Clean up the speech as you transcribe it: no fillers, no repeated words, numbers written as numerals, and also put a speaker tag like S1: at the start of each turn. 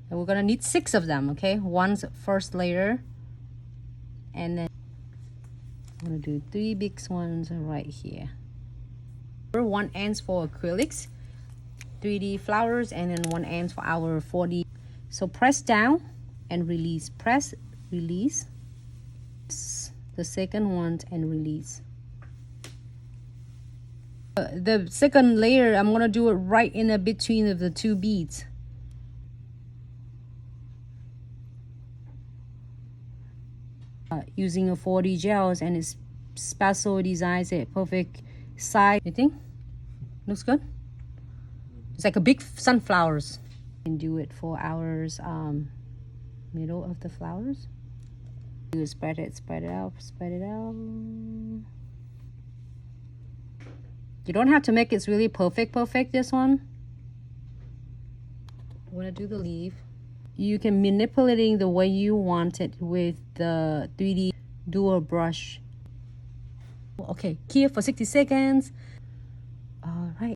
S1: And we're gonna need 6 of them, okay? One's first layer, and then I'm gonna do 3 big ones right here. 1 ends for acrylics, 3D flowers, and then 1 ends for our 4D. So press down and release. Press, release. The second one and release. The second layer, I'm gonna do it right in the between of the 2 beads. Using a 4D gels, and it's special designs it perfect size. You think? Looks good? It's like a big sunflowers. And do it for our middle of the flowers. Do spread it out, spread it out. You don't have to make it really perfect, this one. I'm gonna do the leaf. You can manipulating the way you want it with the 3D dual brush. Okay, here for 60 seconds.